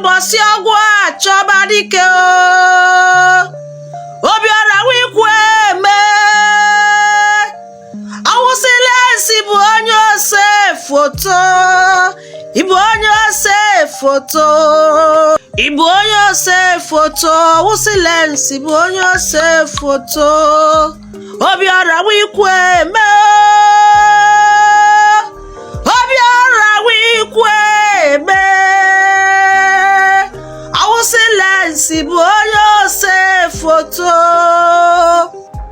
mbosi ogwa choba dike Obiora wikwe me Owusi lense ibu onye ose foto Ibu onye ose foto Ibu onye ose foto Owusi lense ibu onye ose foto Obiora wikwe me Obiora wikwe me Owusi lense ibu onye ose foto.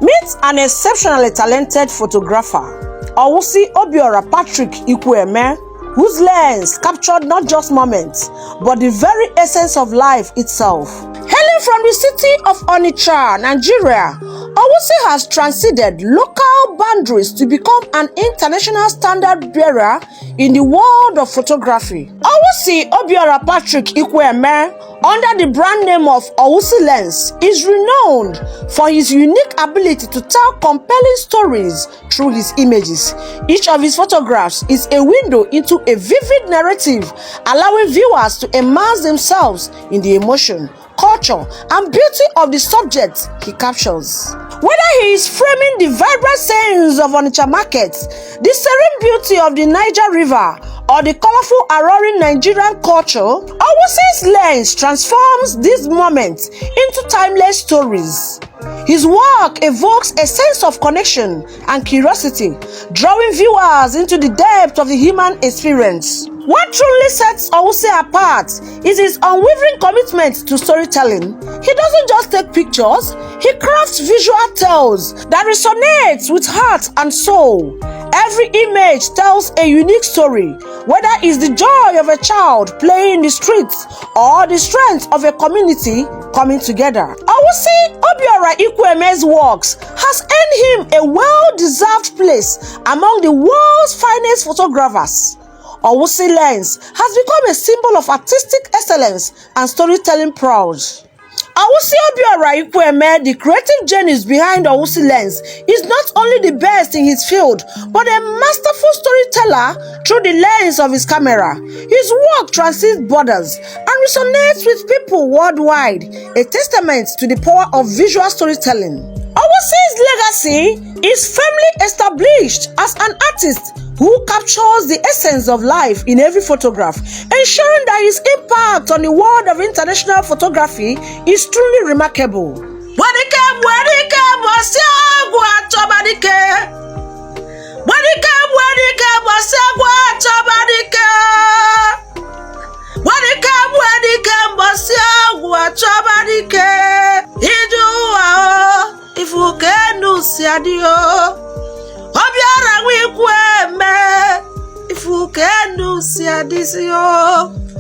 Meet an exceptionally talented photographer, Owusi Obiora Patrick Ikweme, whose lens captured not just moments, but the very essence of life itself. Hailing from the city of Onitsha, Nigeria, Owusi has transcended local boundaries to become an international standard bearer in the world of photography. Owusi Obiora Patrick Ikweme, under the brand name of Owusi Lens, is renowned for his unique ability to tell compelling stories through his images. Each of his photographs is a window into a vivid narrative, allowing viewers to immerse themselves in the emotion, culture, and beauty of the subject he captures. Whether he is framing the vibrant scenes of Onitsha market, the serene beauty of the Niger River, or the colorful alluring Nigerian culture, Owusi's lens transforms these moments into timeless stories. His work evokes a sense of connection and curiosity, drawing viewers into the depth of the human experience. What truly sets Owusi apart is his unwavering commitment to storytelling. He doesn't just take pictures, he crafts visual tales that resonate with heart and soul. Every image tells a unique story, whether it's the joy of a child playing in the streets or the strength of a community coming together. Owusi Obiora Ikweme's works has earned him a well-deserved place among the world's finest photographers. Owusi Lens has become a symbol of artistic excellence and storytelling prowess. Owusi Obiora Ikweme, the creative genius behind Owusi Lens, is not only the best in his field, but a masterful storyteller through the lens of his camera. His work transcends borders and resonates with people worldwide, a testament to the power of visual storytelling. Owusi's legacy is firmly established as an artist who captures the essence of life in every photograph, ensuring that his impact on the world of international photography is truly remarkable. Obiora wikwe me, if you can do see this yo.